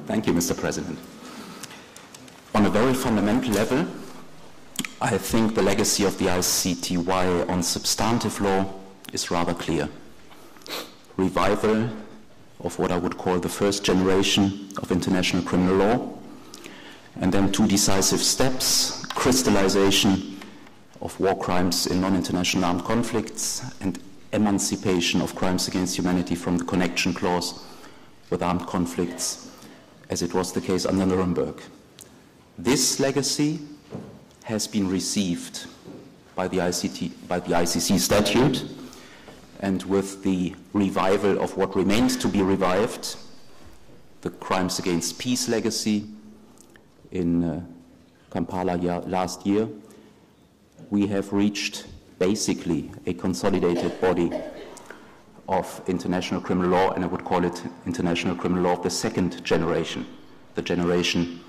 Thank you, Mr. President. On a very fundamental level, I think the legacy of the ICTY on substantive law is rather clear. Revival of what I would call the first generation of international criminal law, and then two decisive steps: crystallization of war crimes in non-international armed conflicts and emancipation of crimes against humanity from the connection clause with armed conflicts, as it was the case under Nuremberg. This legacy has been received by the ICC statute, and with the revival of what remains to be revived, the crimes against peace legacy in Kampala last year, we have reached basically a consolidated body of international criminal law, and I would call it international criminal law of the second generation, the generation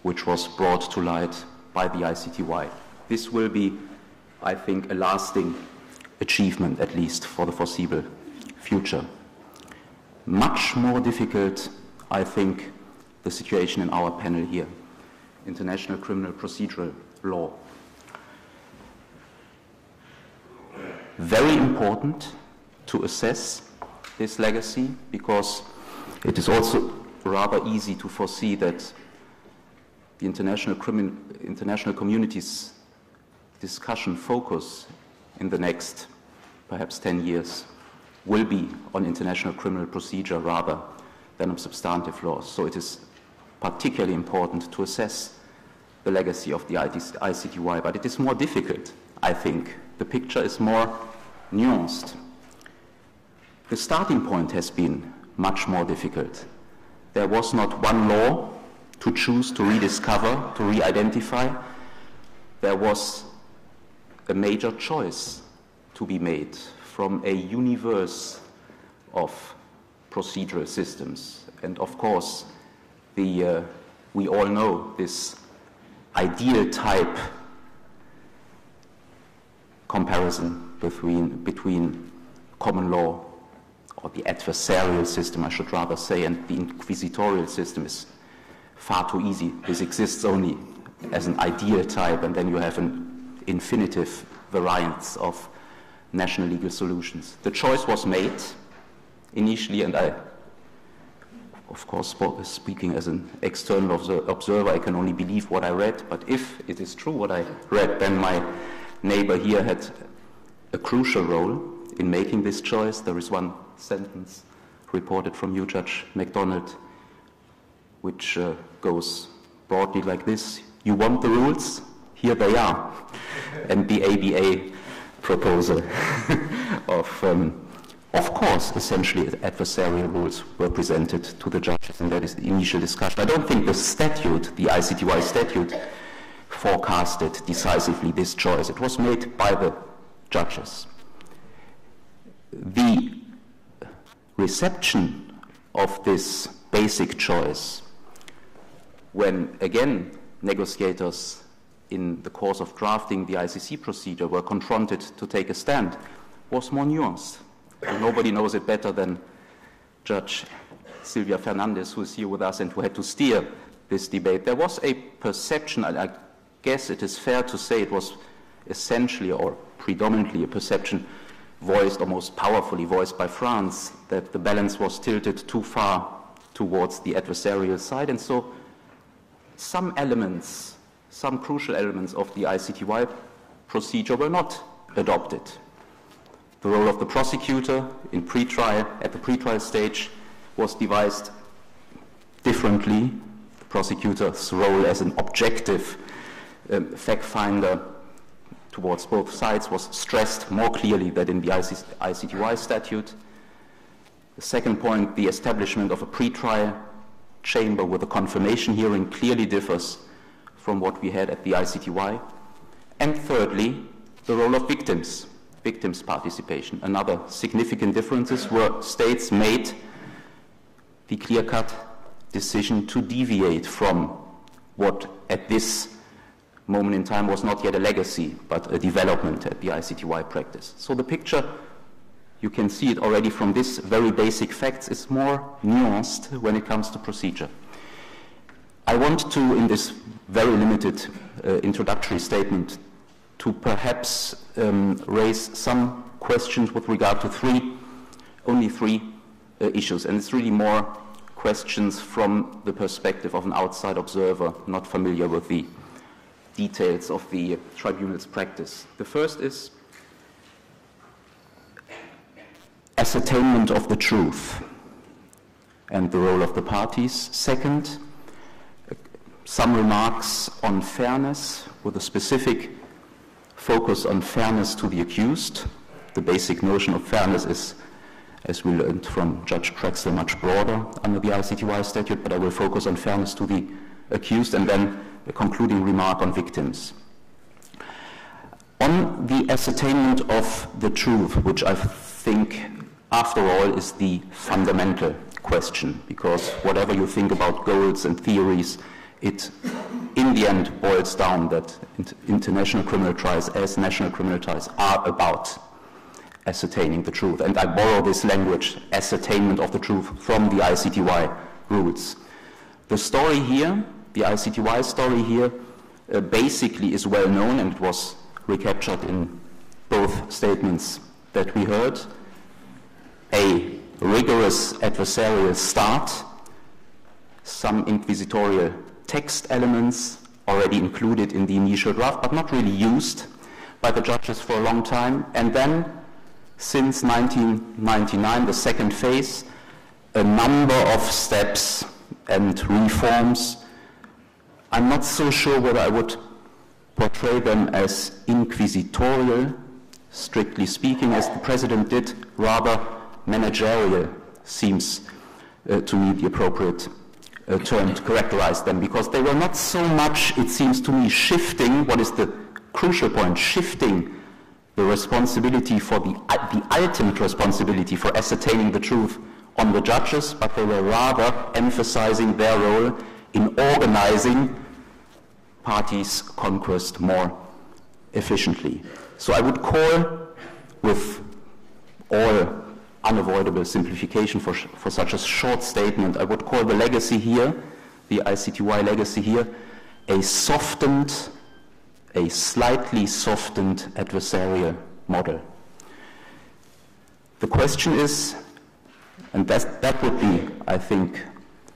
which was brought to light by the ICTY. This will be, I think, a lasting achievement, at least for the foreseeable future. Much more difficult, I think, the situation in our panel here, international criminal procedural law. Very important to assess this legacy, because it is also rather easy to foresee that the international community's discussion focus in the next perhaps 10 years will be on international criminal procedure rather than on substantive laws. So it is particularly important to assess the legacy of the ICTY, but it is more difficult, I think. The picture is more nuanced. The starting point has been much more difficult. There was not one law to choose, to rediscover, to re-identify. There was a major choice to be made from a universe of procedural systems. And of course, we all know this ideal type comparison between common law, or the adversarial system, I should rather say, and the inquisitorial system is far too easy. This exists only as an ideal type, and then you have an infinitive variance of national legal solutions. The choice was made initially, and I, of course, speaking as an external observer, I can only believe what I read, but if it is true what I read, then my neighbor here had a crucial role in making this choice. There is one sentence reported from you, Judge McDonald, which goes broadly like this: you want the rules? Here they are. And the ABA proposal of course, essentially adversarial rules were presented to the judges, and that is the initial discussion. I don't think the statute, the ICTY statute, forecasted decisively this choice. It was made by the judges. The reception of this basic choice, when again negotiators in the course of drafting the ICC procedure were confronted to take a stand, was more nuanced. And nobody knows it better than Judge Silvia Fernandez, who is here with us and who had to steer this debate. There was a perception, I guess it is fair to say it was essentially or predominantly a perception voiced, or most powerfully voiced, by France, that the balance was tilted too far towards the adversarial side, and so some elements, some crucial elements of the ICTY procedure were not adopted. The role of the prosecutor in pretrial, at the pretrial stage, was devised differently. The prosecutor's role as an objective fact finder towards both sides was stressed more clearly than in the ICTY statute. The second point, the establishment of a pretrial chamber with a confirmation hearing, clearly differs from what we had at the ICTY. And thirdly, the role of victims participation. Another significant differences were states made the clear-cut decision to deviate from what at this moment in time was not yet a legacy, but a development at the ICTY practice. So the picture, you can see it already from this very basic facts, is more nuanced when it comes to procedure. I want to, in this very limited introductory statement, to perhaps raise some questions with regard to only three issues, and it's really more questions from the perspective of an outside observer, not familiar with the details of the tribunal's practice. The first is ascertainment of the truth and the role of the parties. Second, some remarks on fairness with a specific focus on fairness to the accused. The basic notion of fairness is, as we learned from Judge Kress, much broader under the ICTY statute, but I will focus on fairness to the accused, and then a concluding remark on victims. On the ascertainment of the truth, which I think, after all, is the fundamental question, because whatever you think about goals and theories, it in the end boils down that international criminal trials, as national criminal trials, are about ascertaining the truth. And I borrow this language, ascertainment of the truth, from the ICTY rules. The story here, the ICTY story here, basically is well known, and it was recaptured in both statements that we heard. A rigorous adversarial start, some inquisitorial text elements already included in the initial draft, but not really used by the judges for a long time, and then since 1999, the second phase, a number of steps and reforms. I'm not so sure whether I would portray them as inquisitorial, strictly speaking, as the President did. Rather, managerial seems to me the appropriate term to characterize them, because they were not so much, it seems to me, shifting, what is the crucial point, shifting the responsibility for the ultimate responsibility for ascertaining the truth on the judges, but they were rather emphasizing their role in organizing parties' conquest more efficiently. So I would call, with all unavoidable simplification for such a short statement, I would call the legacy here, the ICTY legacy here, a slightly softened adversarial model. The question is, and that would be, I think,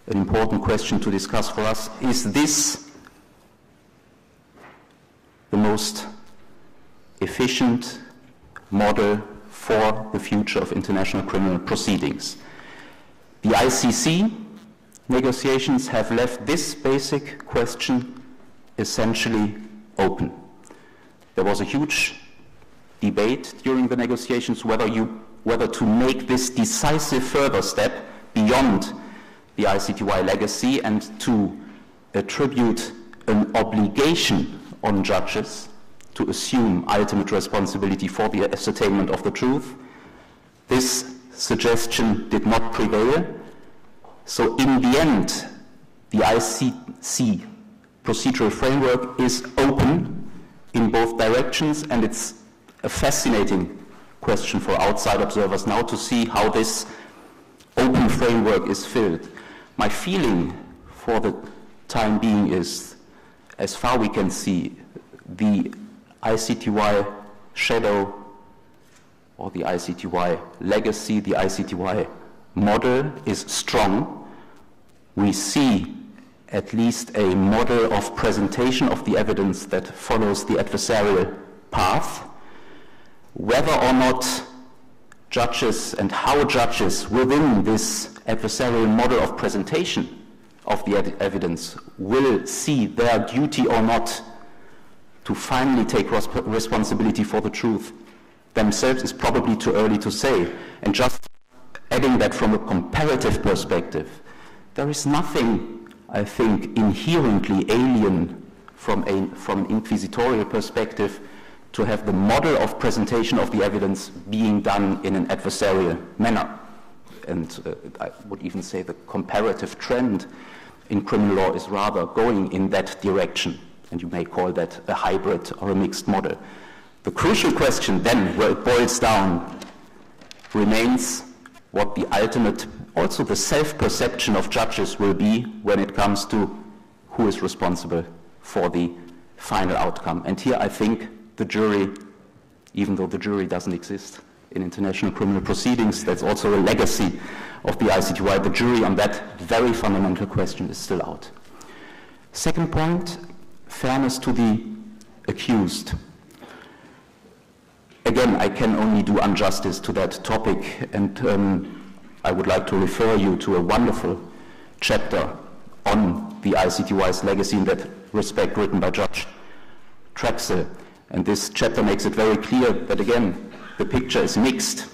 an important question to discuss for us, is this the most efficient model for the future of international criminal proceedings? The ICC negotiations have left this basic question essentially open. There was a huge debate during the negotiations whether to make this decisive further step beyond the ICTY legacy and to attribute an obligation on judges to assume ultimate responsibility for the ascertainment of the truth. This suggestion did not prevail. So in the end, the ICC procedural framework is open in both directions, and it's a fascinating question for outside observers now to see how this open framework is filled. My feeling for the time being is, as far we can see, the ICTY shadow or the ICTY legacy, the ICTY model is strong. We see at least a model of presentation of the evidence that follows the adversarial path. Whether or not judges and how judges within this adversarial model of presentation of the evidence will see their duty or not to finally take responsibility for the truth themselves is probably too early to say. And just adding that from a comparative perspective, there is nothing, I think, inherently alien from an inquisitorial perspective to have the model of presentation of the evidence being done in an adversarial manner. And I would even say the comparative trend in criminal law is rather going in that direction. And you may call that a hybrid or a mixed model. The crucial question then, where it boils down, remains what the ultimate, also the self-perception of judges will be when it comes to who is responsible for the final outcome. And here I think the jury, even though the jury doesn't exist in international criminal proceedings, that's also a legacy of the ICTY. The jury on that very fundamental question is still out. Second point, fairness to the accused. Again, I can only do injustice to that topic, and I would like to refer you to a wonderful chapter on the ICTY's legacy in that respect, written by Judge Tribunal. And this chapter makes it very clear that, again, the picture is mixed.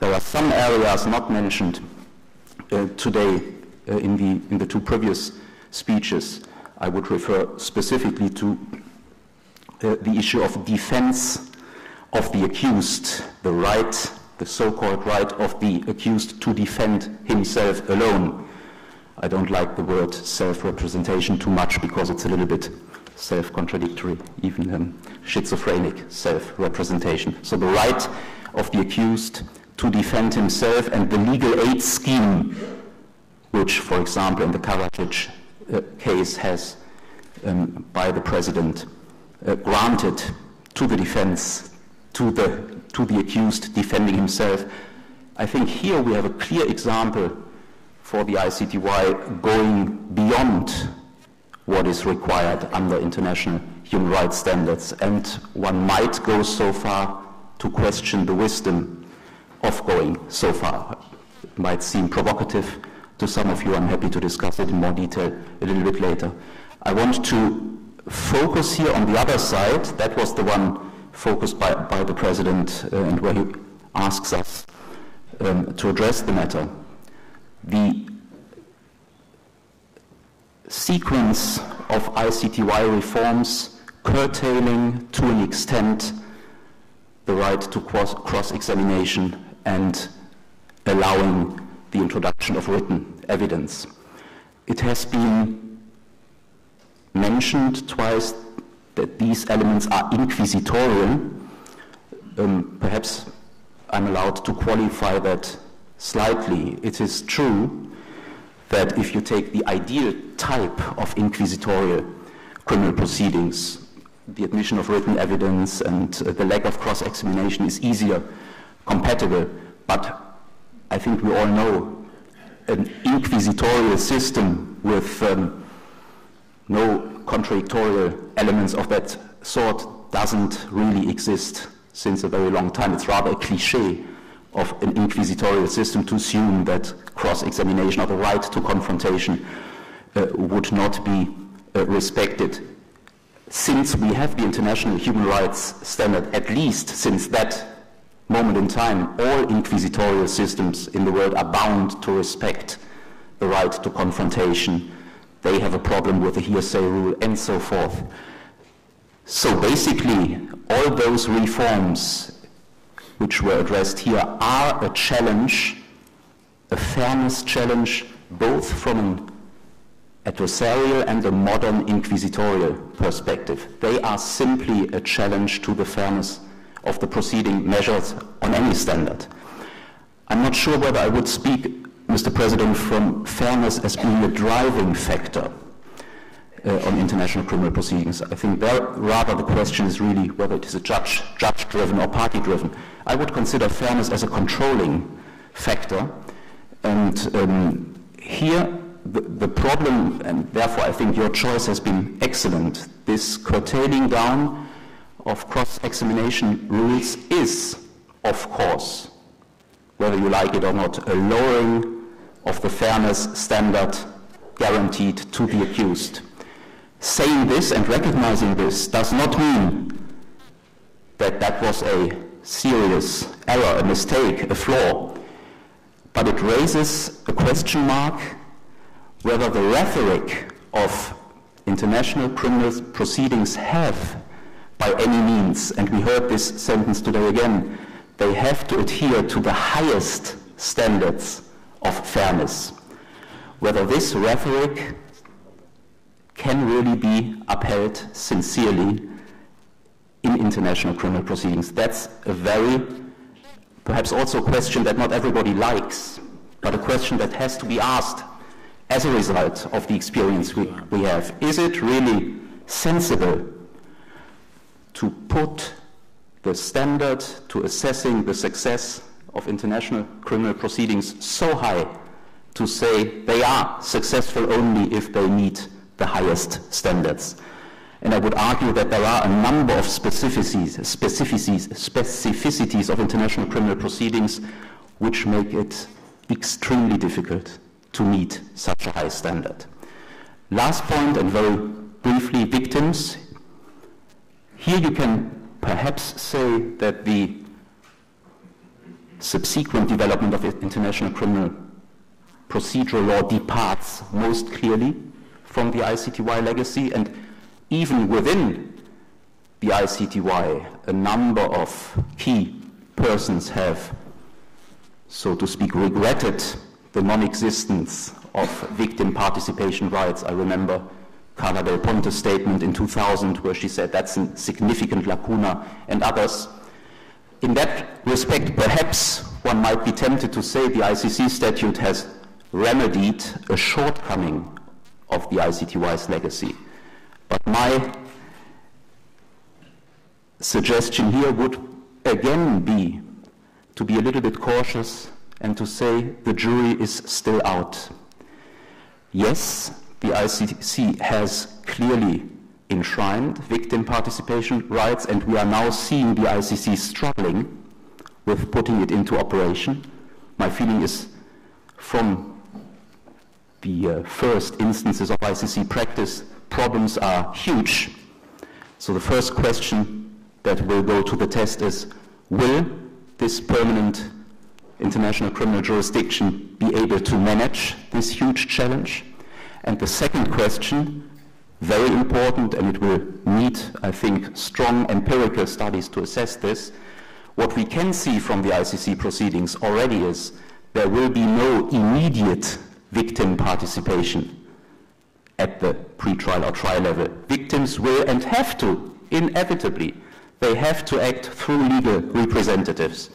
There are some areas not mentioned today in the two previous speeches. I would refer specifically to the issue of defense of the accused, the right, the so-called right of the accused to defend himself alone. I don't like the word self-representation too much because it's a little bit self-contradictory, even schizophrenic self-representation. So the right of the accused to defend himself, and the legal aid scheme, which, for example, in the Karadzic case has, by the President, granted to the defense, to the accused defending himself. I think here we have a clear example for the ICTY going beyond what is required under international human rights standards, and one might go so far to question the wisdom of going so far. It might seem provocative to some of you. I'm happy to discuss it in more detail a little bit later. I want to focus here on the other side. That was the one focused by the President and where he asks us to address the matter. The sequence of ICTY reforms curtailing to an extent the right to cross-examination and allowing the introduction of written evidence. It has been mentioned twice that these elements are inquisitorial. Perhaps I'm allowed to qualify that slightly. It is true that if you take the ideal type of inquisitorial criminal proceedings, the admission of written evidence and the lack of cross-examination is easier compatible, but I think we all know an inquisitorial system with no contradictorial elements of that sort doesn't really exist since a very long time. It's rather a cliché of an inquisitorial system to assume that cross-examination or the right to confrontation would not be respected. Since we have the international human rights standard, at least since that moment in time, all inquisitorial systems in the world are bound to respect the right to confrontation. They have a problem with the hearsay rule and so forth. So basically, all those reforms which were addressed here are a challenge, a fairness challenge, both from an adversarial and a modern inquisitorial perspective. They are simply a challenge to the fairness of the proceeding measures on any standard. I'm not sure whether I would speak, Mr. President, from fairness as being a driving factor on international criminal proceedings. I think there, rather, the question is really whether it is a judge-driven or party-driven. I would consider fairness as a controlling factor, and here the problem, and therefore I think your choice has been excellent, this curtailing down of cross-examination rules is, of course, whether you like it or not, a lowering of the fairness standard guaranteed to the accused. Saying this and recognizing this does not mean that that was a serious error, a mistake, a flaw, but it raises a question mark whether the rhetoric of international criminal proceedings have, by any means, and we heard this sentence today again, they have to adhere to the highest standards of fairness. Whether this rhetoric can really be upheld sincerely in international criminal proceedings. That's a very, perhaps also a question that not everybody likes, but a question that has to be asked as a result of the experience we have, is it really sensible to put the standard to assessing the success of international criminal proceedings so high to say they are successful only if they meet the highest standards? And I would argue that there are a number of specificities of international criminal proceedings which make it extremely difficult to meet such a high standard. Last point, and very briefly, victims. Here you can perhaps say that the subsequent development of international criminal procedural law departs most clearly from the ICTY legacy, and even within the ICTY, a number of key persons have, so to speak, regretted the non-existence of victim participation rights. I remember Carla Del Ponte's statement in 2000 where she said that's a significant lacuna, and others. In that respect, perhaps one might be tempted to say the ICC statute has remedied a shortcoming of the ICTY's legacy. But my suggestion here would again be to be a little bit cautious and to say the jury is still out. Yes, the ICC has clearly enshrined victim participation rights, and we are now seeing the ICC struggling with putting it into operation. My feeling is from the first instances of ICC practice, problems are huge. So the first question that will go to the test is, will this permanent international criminal jurisdiction be able to manage this huge challenge? And the second question, very important, and it will need, I think, strong empirical studies to assess this. What we can see from the ICC proceedings already is there will be no immediate victim participation at the pre-trial or trial level. Victims will and have to, inevitably, they have to act through legal representatives.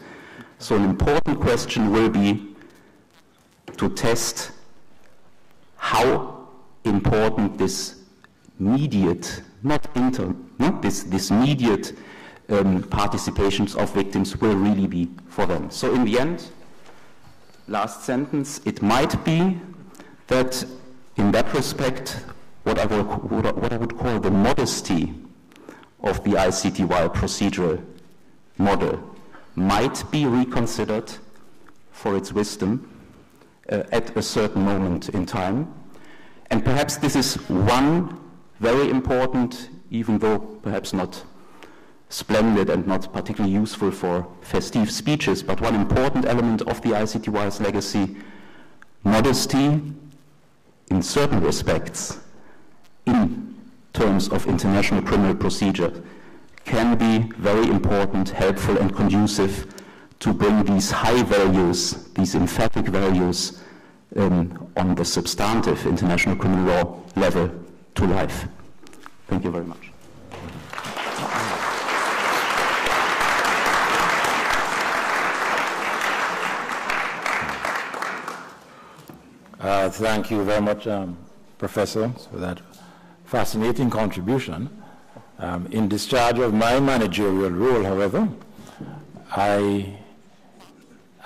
So an important question will be to test how important this mediate, this mediate participations of victims will really be for them. So in the end, last sentence, it might be that in that respect, what I would call the modesty of the ICTY procedural model might be reconsidered for its wisdom at a certain moment in time. And perhaps this is one very important, even though perhaps not splendid and not particularly useful for festive speeches, but one important element of the ICTY's legacy, modesty in certain respects, in terms of international criminal procedure, can be very important, helpful, and conducive to bring these high values, these emphatic values on the substantive international criminal law level to life. Thank you very much. Thank you very much, Professor, for that fascinating contribution. In discharge of my managerial role, however, I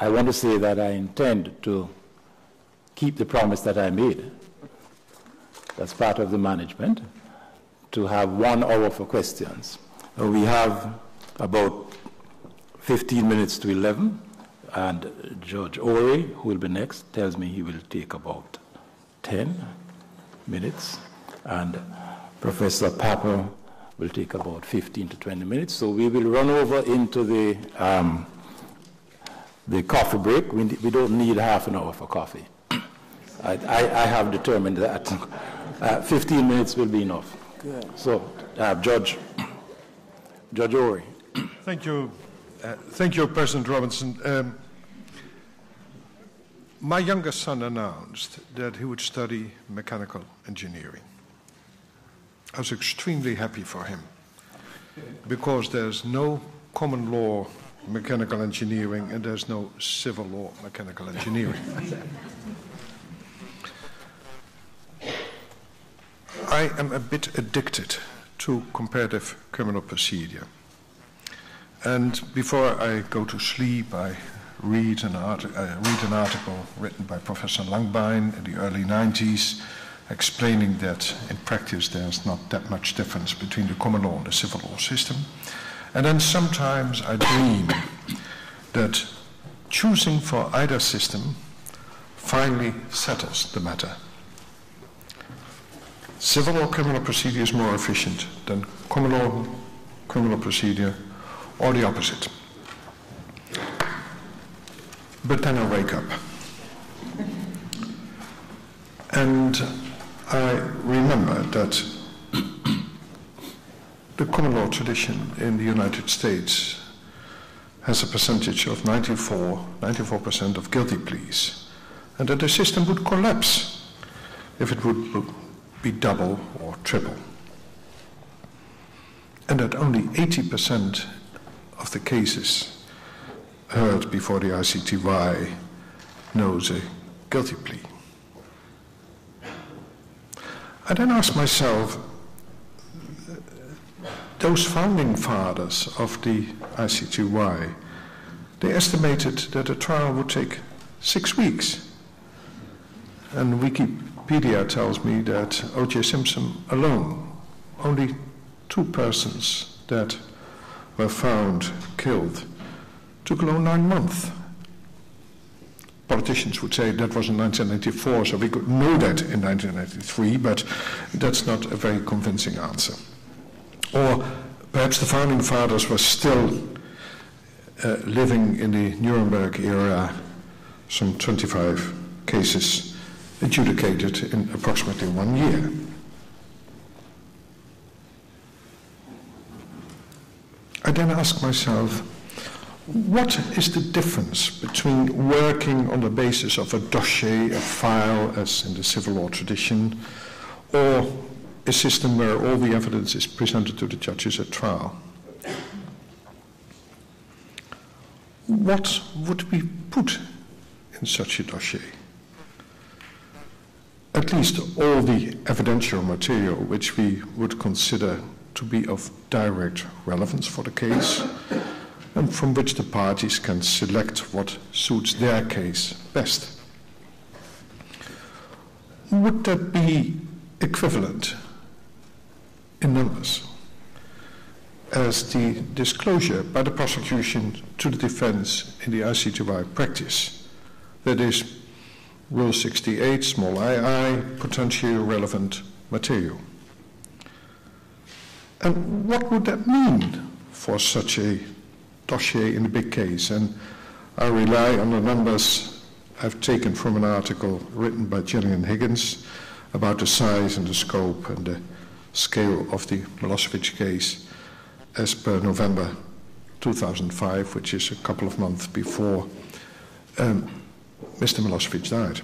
want to say that I intend to keep the promise that I made. That's part of the management, to have 1 hour for questions. We have about 15 minutes to 11, and Judge Orie, who will be next, tells me he will take about 10 minutes, and Professor Papper will take about 15 to 20 minutes. So we will run over into the coffee break. We don't need half an hour for coffee. I have determined that 15 minutes will be enough. Good. So, Judge Orie. Thank you. Thank you, President Robinson. My youngest son announced that he would study mechanical engineering. I was extremely happy for him because there's no common law mechanical engineering and there's no civil law mechanical engineering. I am a bit addicted to comparative criminal procedure. And before I go to sleep, I read an article written by Professor Langbein in the early 90s, explaining that in practice there's not that much difference between the common law and the civil law system. And then sometimes I dream that choosing for either system finally settles the matter. Civil law criminal procedure is more efficient than common law criminal procedure, or the opposite. But then I wake up. And I remember that the common law tradition in the United States has a percentage of 94% of guilty pleas, and that the system would collapse if it would be double or triple. And that only 80% of the cases heard before the ICTY knows a guilty plea. I then ask myself, those founding fathers of the ICTY, they estimated that a trial would take 6 weeks. And Wikipedia tells me that O.J. Simpson alone, only 2 persons that were found killed, took alone 9 months. Politicians would say that was in 1994, so we could know that in 1993, but that's not a very convincing answer. Or perhaps the founding fathers were still living in the Nuremberg era, some 25 cases adjudicated in approximately 1 year. I then ask myself, what is the difference between working on the basis of a dossier, a file, as in the civil law tradition, or a system where all the evidence is presented to the judges at trial? What would be put in such a dossier? At least all the evidential material which we would consider to be of direct relevance for the case, and from which the parties can select what suits their case best. Would that be equivalent in numbers as the disclosure by the prosecution to the defense in the ICTY practice? That is, Rule 68, small ii, potentially relevant material. And what would that mean for such a dossier in a big case? And I rely on the numbers I've taken from an article written by Gillian Higgins about the size and the scope and the scale of the Milosevic case as per November 2005, which is a couple of months before Mr. Milosevic died.